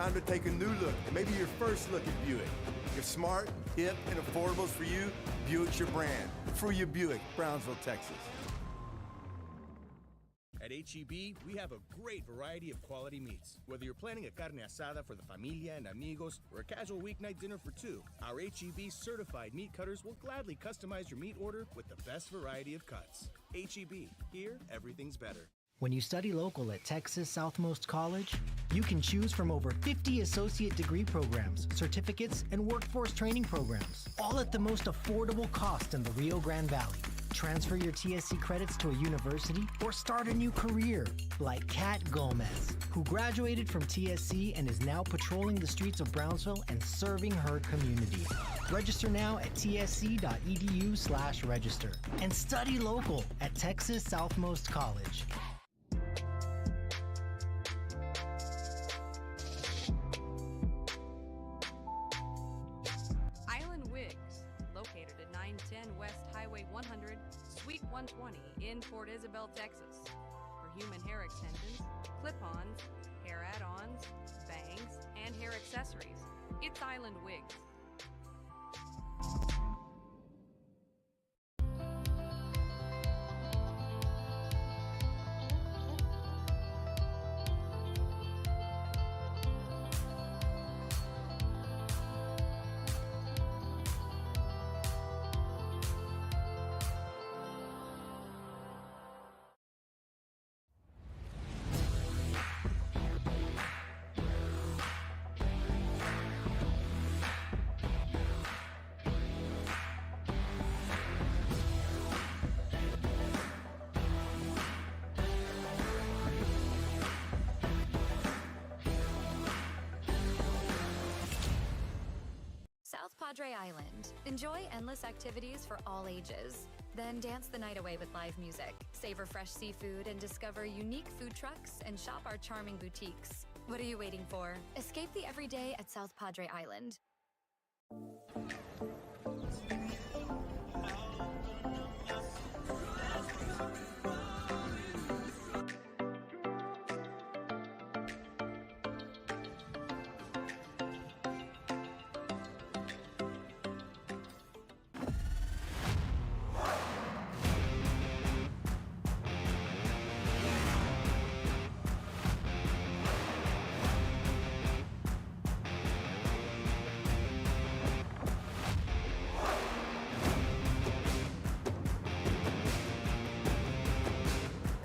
Time to take a new look, and maybe your first look at Buick. If smart, hip, and affordable is for you, Buick's your brand. For your Buick, Brownsville, Texas. At H-E-B, we have a great variety of quality meats. Whether you're planning a carne asada for the familia and amigos or a casual weeknight dinner for two, our H-E-B certified meat cutters will gladly customize your meat order with the best variety of cuts. H-E-B, here everything's better. When you study local at Texas Southmost College, you can choose from over 50 associate degree programs, certificates, and workforce training programs, all at the most affordable cost in the Rio Grande Valley. Transfer your TSC credits to a university or start a new career, like Kat Gomez, who graduated from TSC and is now patrolling the streets of Brownsville and serving her community. Register now at tsc.edu/register and study local at Texas Southmost College. Suite 120 in Port Isabel, Texas. For human hair extensions, clip-ons, hair add-ons, bangs, and hair accessories, it's Island Wigs. South Padre Island. Enjoy endless activities for all ages. Then dance the night away with live music. Savor fresh seafood and discover unique food trucks and shop our charming boutiques. What are you waiting for? Escape the everyday at South Padre Island.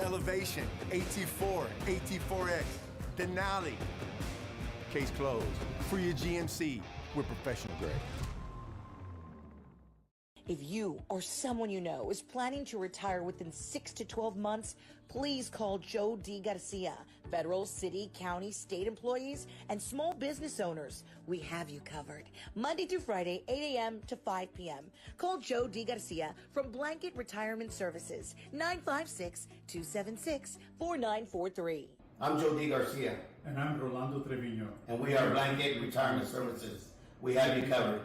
Elevation, AT4, AT4X, Denali. Case closed. For your GMC, we're professional grade. If you or someone you know is planning to retire within 6 to 12 months, please call Joe D. Garcia. Federal, city, county, state employees, and small business owners, we have you covered. Monday through Friday, 8 a.m. to 5 p.m. Call Joe D. Garcia from Blanket Retirement Services, 956-276-4943. I'm Joe D. Garcia. And I'm Rolando Trevino. And we are Blanket Retirement Services. We have you covered.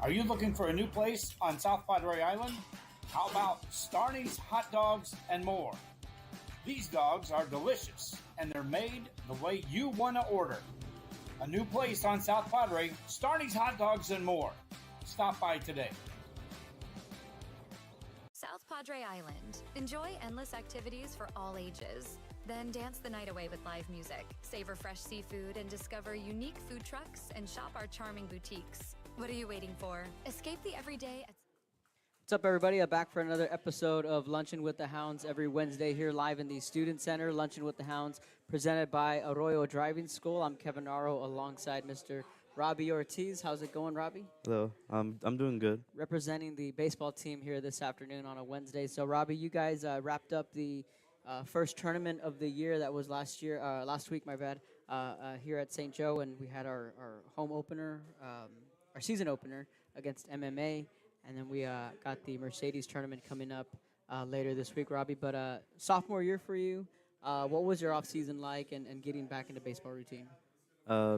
Are you looking for a new place on South Padre Island? How about Starney's Hot Dogs and More? These dogs are delicious, and they're made the way you want to order. A new place on South Padre, Starney's Hot Dogs and More. Stop by today. South Padre Island. Enjoy endless activities for all ages. Then dance the night away with live music. Savor fresh seafood and discover unique food trucks and shop our charming boutiques. What are you waiting for? Escape the everyday at... What's up, everybody? Back for another episode of Lunchin with the Hounds every Wednesday here live in the Student Center. Lunchin with the Hounds presented by Arroyo Driving School. I'm Kevin Naro alongside Mr. Robbie Ortiz. How's it going, Robbie? Hello. I'm doing good. Representing the baseball team here this afternoon on a Wednesday. So, Robbie, you guys wrapped up the first tournament of the year that was last week, here at St. Joe, and we had our home opener, our season opener against MMA. And then we got the Mercedes tournament coming up later this week, Robbie. But sophomore year for you, what was your off season like and getting back into baseball routine?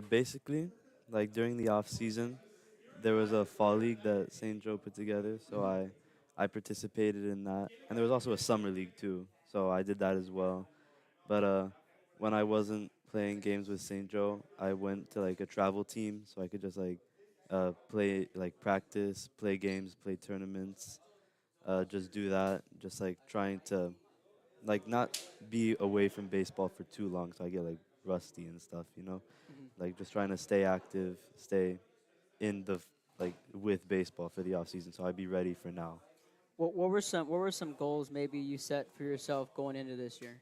Basically, like during the off season, there was a fall league that St. Joe put together, so I participated in that. And there was also a summer league too, so I did that as well. But when I wasn't playing games with St. Joe, I went to like a travel team so I could just like play, like practice, play games, play tournaments, just do that, just like trying to like not be away from baseball for too long so I get like rusty and stuff, you know? Like just trying to stay active, stay in the like with baseball for the off season so I'd be ready for now. What were some goals maybe you set for yourself going into this year?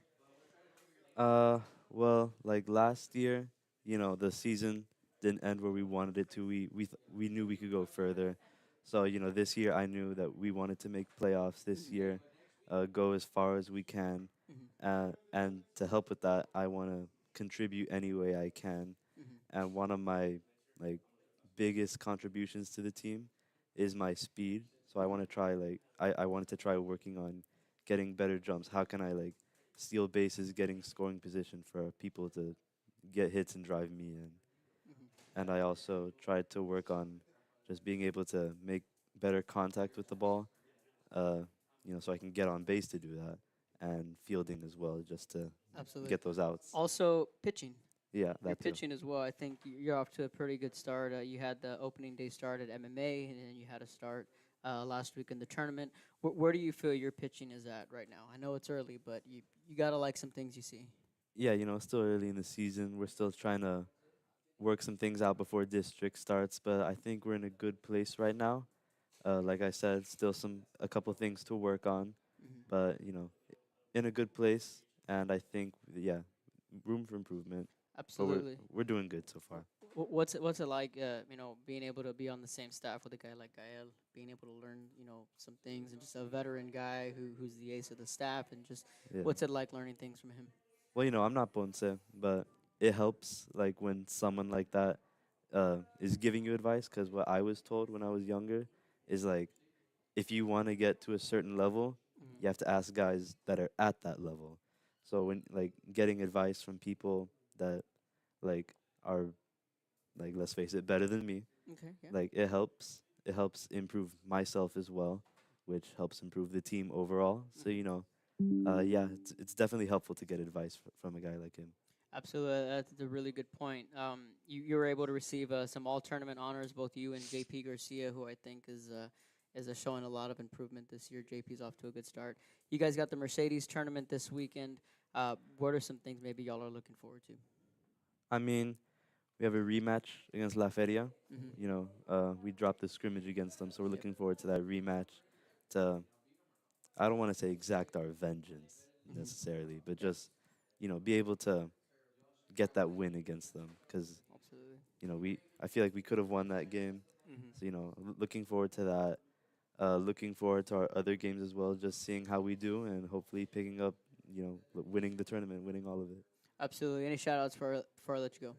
Well, like last year, you know, the season didn't end where we wanted it to. We knew we could go further. So, you know, this year I knew that we wanted to make playoffs this year, go as far as we can. And to help with that, I want to contribute any way I can. And one of my like biggest contributions to the team is my speed. So I want to try like I wanted to try working on getting better jumps. How can I like steal bases, getting scoring position for people to get hits and drive me in. And I also tried to work on just being able to make better contact with the ball, you know, so I can get on base to do that, and fielding as well, just to Absolutely. get those outs. Also, pitching. Yeah, Your that too. pitching as well. I think you're off to a pretty good start. You had the opening day start at MMA, and then you had a start last week in the tournament. Where do you feel your pitching is at right now? I know it's early, but you gotta like some things you see. Yeah, you know, it's still early in the season. We're still trying to work some things out before district starts, but I think we're in a good place right now. Like I said, still a couple things to work on, but you know, in a good place. And I think, yeah, room for improvement. But Absolutely. we're doing good so far. What's it like, being able to be on the same staff with a guy like Gael, being able to learn, some things, and just a veteran guy who's the ace of the staff, and just Yeah. what's it like learning things from him? Well, you know, I'm not Ponce, but it helps like when someone like that is giving you advice. Because what I was told when I was younger is like, if you want to get to a certain level, you have to ask guys that are at that level. So when like getting advice from people that like are like, let's face it, better than me, Okay, yeah. like it helps. It helps improve myself as well, which helps improve the team overall. So you know, yeah, it's definitely helpful to get advice from a guy like him. Absolutely, that's a really good point. You were able to receive some all tournament honors, both you and JP Garcia, who I think is showing a lot of improvement this year. JP's off to a good start. You guys got the Mercedes tournament this weekend. What are some things maybe y'all are looking forward to? I mean, we have a rematch against La Feria. You know, we dropped the scrimmage against them, so we're looking forward to that rematch. To, I don't want to say exact our vengeance necessarily, but just, you know, be able to get that win against them. Because, Absolutely. you know, I feel like we could have won that game. So, you know, looking forward to that. Looking forward to our other games as well, just seeing how we do and hopefully picking up, you know, winning the tournament, winning all of it. Absolutely. Any shout outs before I let you go?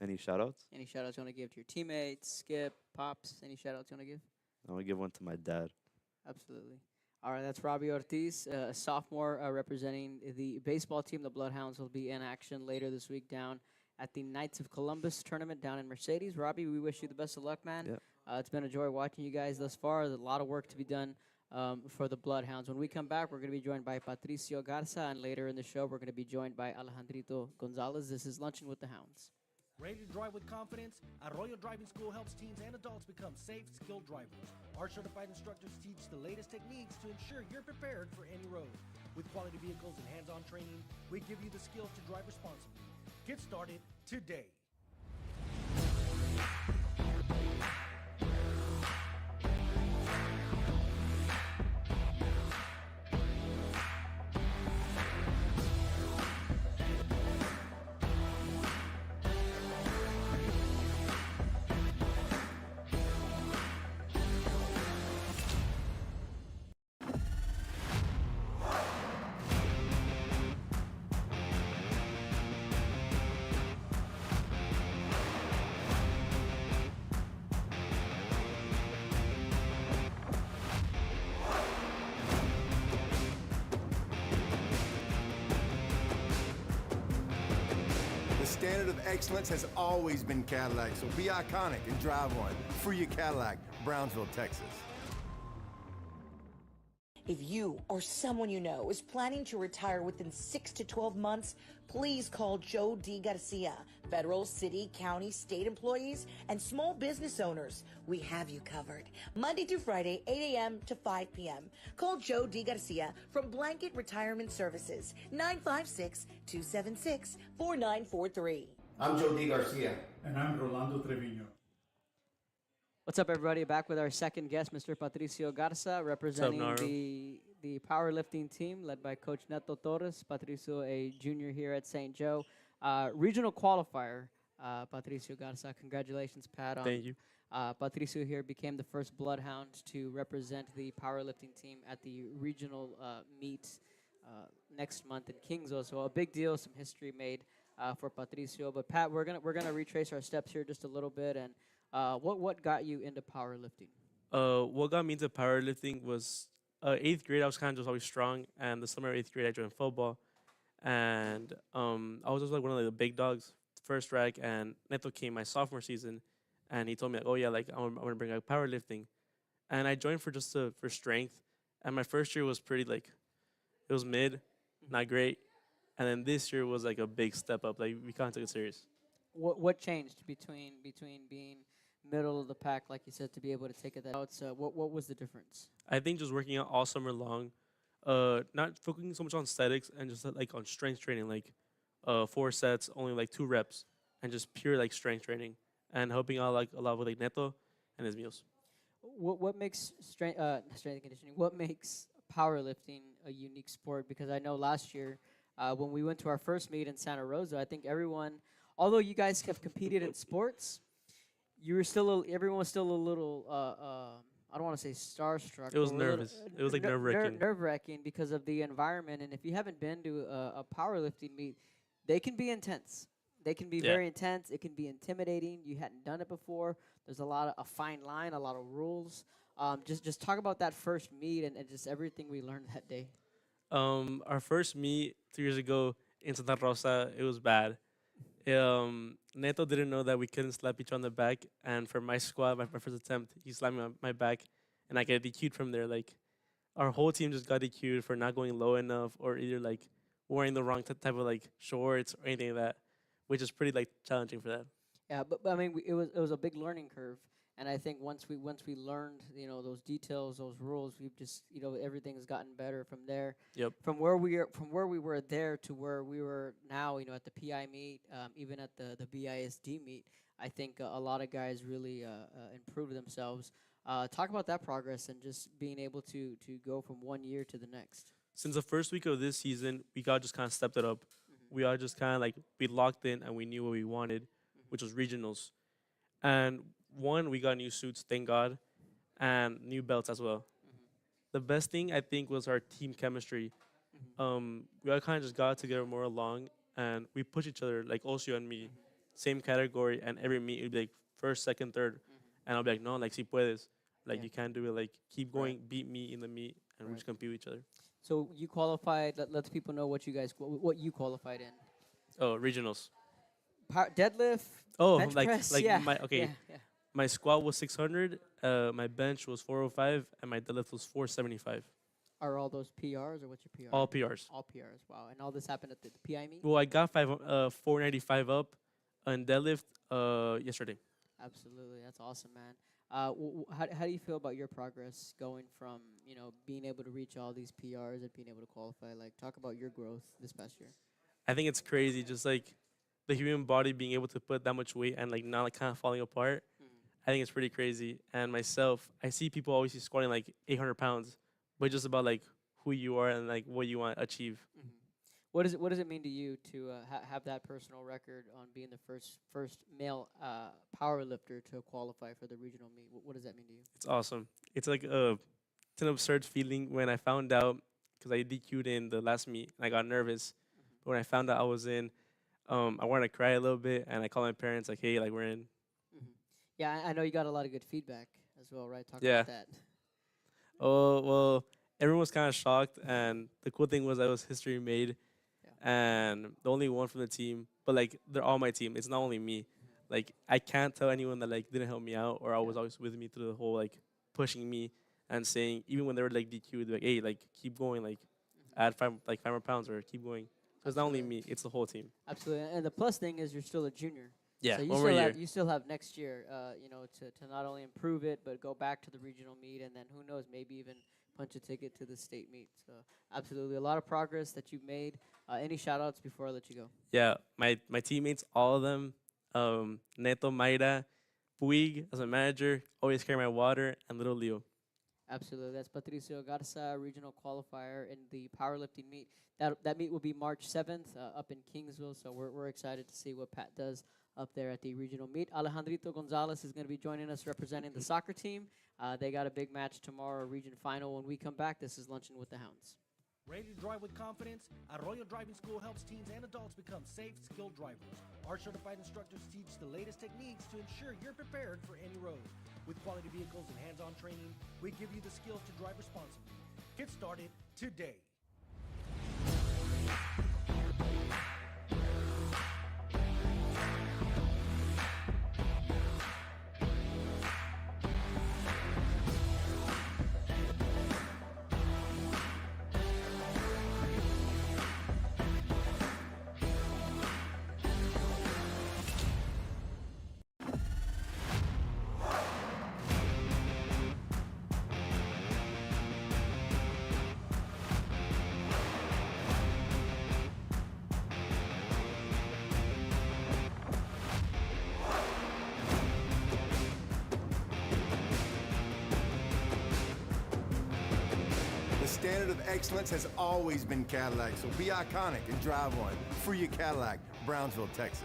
Any shout outs? Any shout outs you want to give to your teammates, Skip, Pops? Any shout outs you want to give? I want to give one to my dad. Absolutely. All right, that's Robbie Ortiz, a sophomore representing the baseball team. The Bloodhounds will be in action later this week down at the Knights of Columbus tournament down in Mercedes. Robbie, we wish you the best of luck, man. Yep. It's been a joy watching you guys thus far. There's a lot of work to be done for the Bloodhounds. When we come back, we're going to be joined by Patricio Garza, and later in the show, we're going to be joined by Alejandrito Gonzalez. This is Lunchin with the Hounds. Ready to drive with confidence? Arroyo Driving School helps teens and adults become safe, skilled drivers. Our certified instructors teach the latest techniques to ensure you're prepared for any road. With quality vehicles and hands-on training, we give you the skills to drive responsibly. Get started today. The standard of excellence has always been Cadillac, so be iconic and drive one. Free your Cadillac, Brownsville, Texas. If you or someone you know is planning to retire within 6 to 12 months, please call Joe D. Garcia. Federal, city, county, state employees, and small business owners, we have you covered. Monday through Friday, 8 a.m. to 5 p.m. Call Joe D. Garcia from Blanket Retirement Services, 956-276-4943. I'm Joe D. Garcia. And I'm Rolando Trevino. What's up, everybody? Back with our second guest, Mr. Patricio Garza, representing Naro? the powerlifting team led by Coach Neto Torres. Patricio, a junior here at St. Joe. Regional qualifier, Patricio Garza. Congratulations, Pat. Thank you. Patricio here became the first Bloodhound to represent the powerlifting team at the regional meet next month in Kingsville. So a big deal, some history made for Patricio. But Pat, we're gonna retrace our steps here just a little bit. And what got you into powerlifting? What got me into powerlifting was 8th grade. I was kind of just always strong, and the summer of 8th grade, I joined football, and I was just like one of the big dogs, first rag. And Neto came my sophomore season, and he told me like, oh yeah, like I'm gonna bring out powerlifting, and I joined for just for strength. And my first year was pretty like, it was mid, not great, and then this year was like a big step up. Like we kind of took it serious. What changed between being middle of the pack, like you said, to be able to take it out? What was the difference? I think just working out all summer long, not focusing so much on aesthetics and just like on strength training, like 4 sets, only like 2 reps, and just pure like strength training, and helping out like a lot with like Neto and his meals. What makes strength and conditioning? What makes powerlifting a unique sport? Because I know last year when we went to our first meet in Santa Rosa, I think everyone, although you guys have competed in sports, you were still everyone was still a little I don't want to say starstruck. It was nervous. It was like nerve-wracking. Nerve-wracking because of the environment. And if you haven't been to a powerlifting meet, they can be intense. They can be very intense. It can be intimidating. You hadn't done it before. There's a fine line, a lot of rules. Just talk about that first meet and just everything we learned that day. Our first meet 2 years ago in Santa Rosa, it was bad. Neto didn't know that we couldn't slap each other on the back, and for my squat, my first attempt, he slapped me on my back, and I got DQ'd from there. Like, our whole team just got DQ'd for not going low enough, or either like wearing the wrong type of like shorts or anything like that, which is pretty like challenging for that. Yeah, but I mean, it was a big learning curve, and I think once we learned those details, those rules, we've just everything has gotten better from there. Yep. From where we were there to where we were now, at the PI meet, even at the BISD meet, I think a lot of guys really improved themselves. Talk about that progress and just being able to go from one year to the next. Since the first week of this season, we all just kind of stepped it up. We all just kind of like we locked in and we knew what we wanted, which was regionals. And we got new suits, thank God, and new belts as well. The best thing I think was our team chemistry. We all kind of just got together more along, and we push each other, like Osio and me, same category, and every meet it'd be like first, second, third, and I'll be like, no, like si puedes, like you can't do it, like keep going, beat me in the meet, and we just compete with each other. So you qualified. Let the people know what you qualified in. Oh, regionals. Deadlift. Oh, bench like press, like yeah. my okay. Yeah. My squat was 600, my bench was 405, and my deadlift was 475. Are all those PRs or what's your PR? All PRs. All PRs. Wow. And all this happened at the PI meet? Well, I got 495 up on deadlift yesterday. Absolutely. That's awesome, man. How do you feel about your progress going from, being able to reach all these PRs and being able to qualify? Like, talk about your growth this past year. I think it's crazy, just like the human body being able to put that much weight and like not like kind of falling apart. I think it's pretty crazy. And myself, I see people always squatting like 800 pounds, but just about like who you are and like what you want to achieve. What does it mean to you to have that personal record on being the first male power lifter to qualify for the regional meet? What does that mean to you? It's awesome. It's like it's an absurd feeling when I found out, because I DQ'd in the last meet and I got nervous. But when I found out I was in, I wanted to cry a little bit, and I called my parents like, hey, like we're in. Yeah, I know you got a lot of good feedback as well, right? Talk about that. Oh, well, everyone was kind of shocked, and the cool thing was I was history made, and the only one from the team, but like they're all my team. It's not only me. Like I can't tell anyone that like didn't help me out or I was always with me through the whole like pushing me and saying even when they were like DQ, they're like, hey, like keep going, like add 5 more pounds or keep going. So it's not only me; it's the whole team. Absolutely. And the plus thing is you're still a junior. Yeah, So you one more still year. have next year, to not only improve it but go back to the regional meet, and then who knows, maybe even punch a ticket to the state meet. So absolutely, a lot of progress that you've made. Any shout outs before I let you go? Yeah, my teammates, all of them, Neto, Mayra, Puig as a manager, always carry my water, and little Leo. Absolutely. That's Patricio Garza, regional qualifier in the powerlifting meet. That meet will be March 7th up in Kingsville, so we're excited to see what Pat does up there at the regional meet. Alejandrito Gonzalez is going to be joining us representing the soccer team. They got a big match tomorrow, region final. When we come back, this is Lunchin with the Hounds. Ready to drive with confidence? Arroyo Driving School helps teens and adults become safe, skilled drivers. Our certified instructors teach the latest techniques to ensure you're prepared for any road. With quality vehicles and hands-on training, we give you the skills to drive responsibly. Get started today. The standard of excellence has always been Cadillac, so be iconic and drive one. Free your Cadillac, Brownsville, Texas.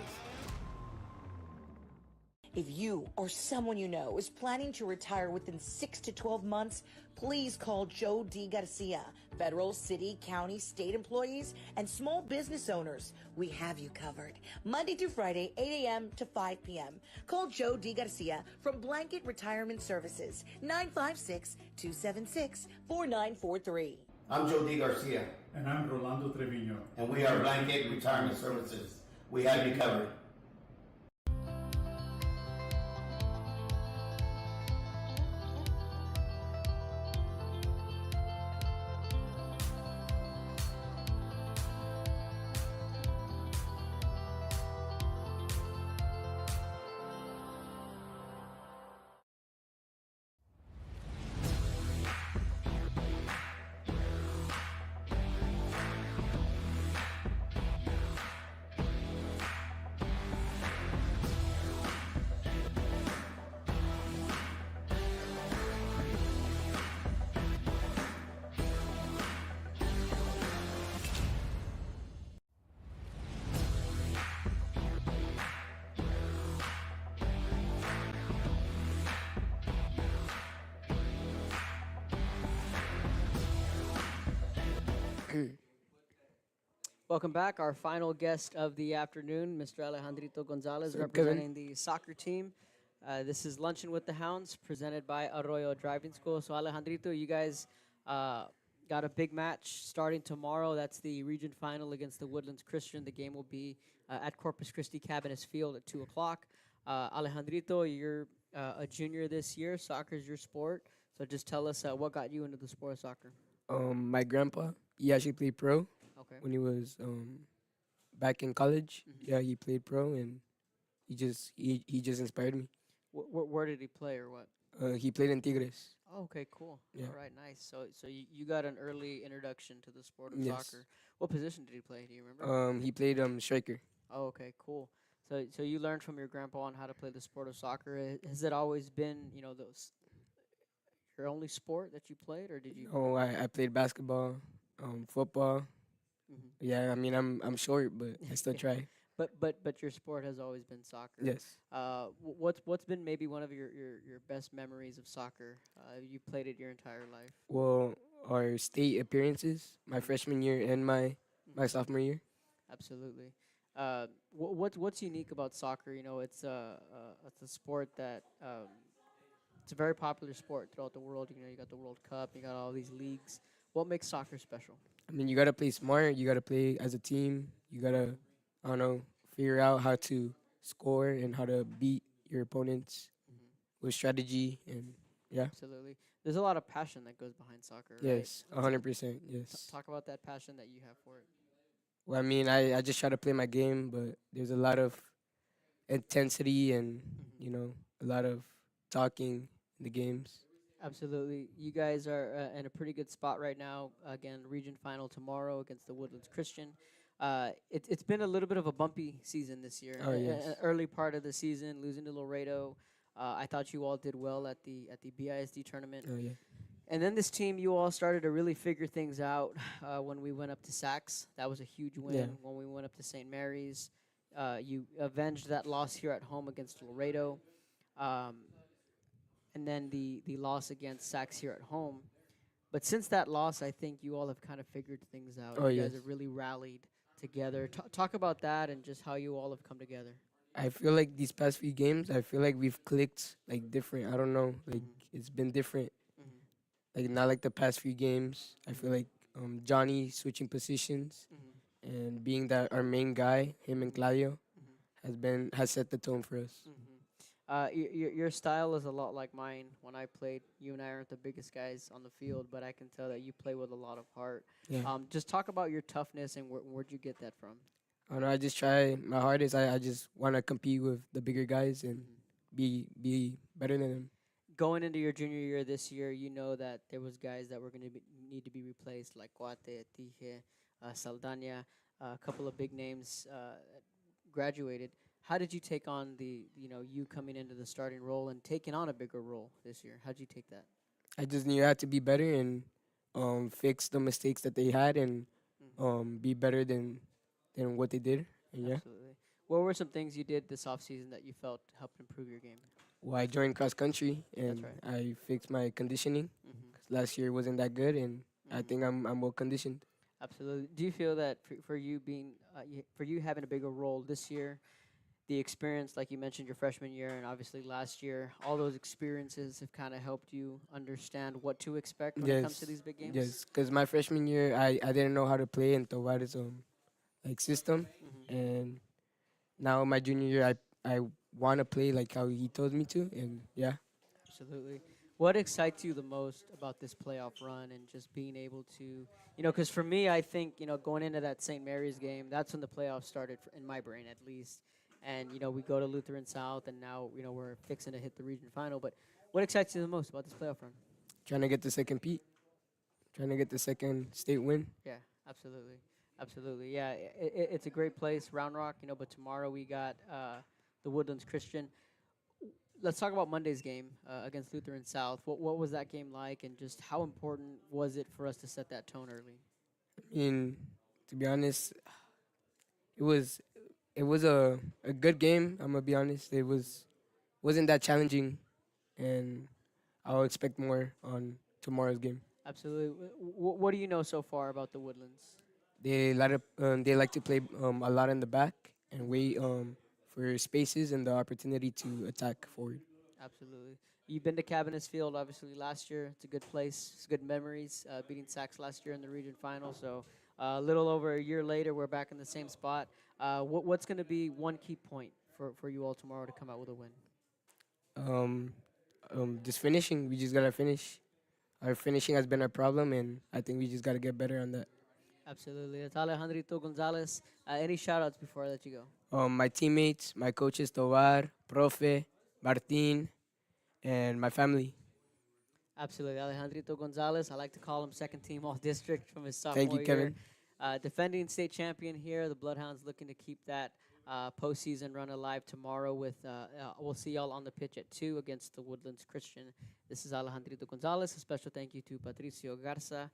If you or someone you know is planning to retire within 6 to 12 months, please call Joe D. Garcia. Federal, city, county, state employees, and small business owners, we have you covered. Monday through Friday, 8 a.m. to 5 p.m. Call Joe D. Garcia from Blanket Retirement Services, 956-276-4943. I'm Joe D. Garcia. And I'm Rolando Trevino. And we are Blanket Retirement Services. We have you covered. Welcome back. Our final guest of the afternoon, Mr. Alejandrito Gonzalez, Sir, representing the soccer team. This is Luncheon with the Hounds, presented by Arroyo Driving School. So, Alejandrito, you guys got a big match starting tomorrow. That's the region final against the Woodlands Christian. The game will be at Corpus Christi Cabinets Field at 2 o'clock. Alejandrito, you're a junior this year. Soccer is your sport. So just tell us what got you into the sport of soccer. My grandpa, he actually played pro. Okay. When he was back in college. Yeah, he played pro, and he just inspired me. Where did he play, or what? He played in Tigres. Oh, okay, cool. Yeah. All right, nice. So you got an early introduction to the sport of Yes. soccer. What position did he play? Do you remember? He played striker. Oh, okay, cool. So you learned from your grandpa on how to play the sport of soccer. Has it always been, your only sport that you played, or did you? Oh, I played basketball, football. Mhm. Yeah, I mean I'm short, but I still try. But your sport has always been soccer. Yes. What's been maybe one of your best memories of soccer? You played it your entire life. Well, our state appearances, my freshman year and my sophomore year. Absolutely. What's unique about soccer? It's a sport that it's a very popular sport throughout the world. You got the World Cup, you got all these leagues. What makes soccer special? I mean, you gotta play smart. You gotta play as a team. You gotta, I don't know, figure out how to score and how to beat your opponents with strategy and yeah. Absolutely. There's a lot of passion that goes behind soccer, right? Yes, 100%. Yes. Talk about that passion that you have for it. Well, I mean, I just try to play my game, but there's a lot of intensity and a lot of talking in the games. Absolutely. You guys are in a pretty good spot right now. Again, region final tomorrow against the Woodlands Christian. It's been a little bit of a bumpy season this year. Oh, yes. Early part of the season, losing to Laredo. I thought you all did well at the BISD tournament. Oh, yeah. And then this team, you all started to really figure things out when we went up to Sacs. That was a huge win. Yeah. When we went up to St. Mary's, you avenged that loss here at home against Laredo. And then the loss against Sacs here at home. But since that loss, I think you all have kind of figured things out. Oh, you guys yes. have really rallied together. Talk about that and just how you all have come together. I feel like these past few games, I feel like we've clicked like different. I don't know, like it's been different. Like not like the past few games. I feel like Johnny switching positions and being that our main guy, him and Claudio, has set the tone for us. Your style is a lot like mine. When I played, you and I aren't the biggest guys on the field, but I can tell that you play with a lot of heart. Yeah. Just talk about your toughness and where'd you get that from? I don't know. I just try my hardest. I just want to compete with the bigger guys and be better than them. Going into your junior year this year, you know that there was guys that were going to need to be replaced, like Cuate, Tije, Saldana, a couple of big names graduated. How did you take on you coming into the starting role and taking on a bigger role this year? How did you take that? I just knew I had to be better and fix the mistakes that they had and be better than what they did. And yeah. Absolutely. What were some things you did this offseason that you felt helped improve your game? Well, I joined cross country and right. I fixed my conditioning. 'Cause last year wasn't that good, and I think I'm well conditioned. Absolutely. Do you feel that for you being for you having a bigger role this year, the experience, like you mentioned, your freshman year and obviously last year, all those experiences have kind of helped you understand what to expect when it comes to these big games? Yes, because my freshman year, I didn't know how to play in Tovar's system, and now my junior year, I want to play like how he told me to, and yeah. Absolutely. What excites you the most about this playoff run and just being able to, because for me, I think, going into that St. Mary's game, that's when the playoffs started in my brain at least. And, we go to Lutheran South, and now, we're fixing to hit the region final. But what excites you the most about this playoff run? Trying to get the second Pete. Trying to get the second state win. Yeah, absolutely. Absolutely. Yeah, it's a great place, Round Rock, but tomorrow we got the Woodlands Christian. Let's talk about Monday's game against Lutheran South. What was that game like, and just how important was it for us to set that tone early? I mean, to be honest, it was a good game. I'm gonna be honest. It wasn't that challenging, and I'll expect more on tomorrow's game. Absolutely. What do you know so far about the Woodlands? They like to play a lot in the back and wait for spaces and the opportunity to attack forward. Absolutely. You've been to Cabinets Field, obviously, last year. It's a good place. It's good memories, beating Sacs last year in the region final. So a little over a year later, we're back in the same spot. What's going to be one key point for you all tomorrow to come out with a win? Just finishing. We just got to finish. Our finishing has been our problem, and I think we just got to get better on that. Absolutely. That's Alejandrito Gonzalez. Any shout-outs before I let you go? My teammates, my coaches, Tovar, Profe, Martin, and my family. Absolutely. Alejandrito Gonzalez. I like to call him second team All-District from his sophomore Thank you, year. Kevin. Defending state champion here. The Bloodhounds looking to keep that postseason run alive tomorrow with, we'll see y'all on the pitch at 2 against the Woodlands Christian. This is Alejandrito Gonzalez. A special thank you to Patricio Garza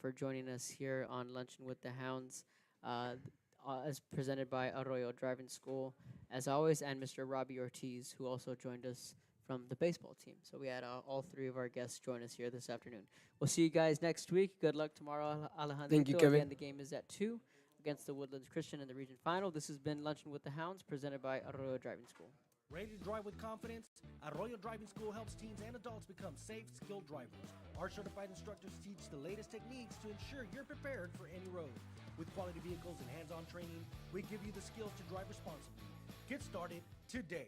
for joining us here on Lunchin with the Hounds, as presented by Arroyo Driving School, as always, and Mr. Robbie Ortiz, who also joined us from the baseball team. So we had all three of our guests join us here this afternoon. We'll see you guys next week. Good luck tomorrow, Alejandro. Thank you, Kevin. Again, the game is at 2 against the Woodlands Christian in the region final. This has been Lunchin with the Hounds, presented by Arroyo Driving School. Ready to drive with confidence? Arroyo Driving School helps teens and adults become safe, skilled drivers. Our certified instructors teach the latest techniques to ensure you're prepared for any road. With quality vehicles and hands-on training, we give you the skills to drive responsibly. Get started today.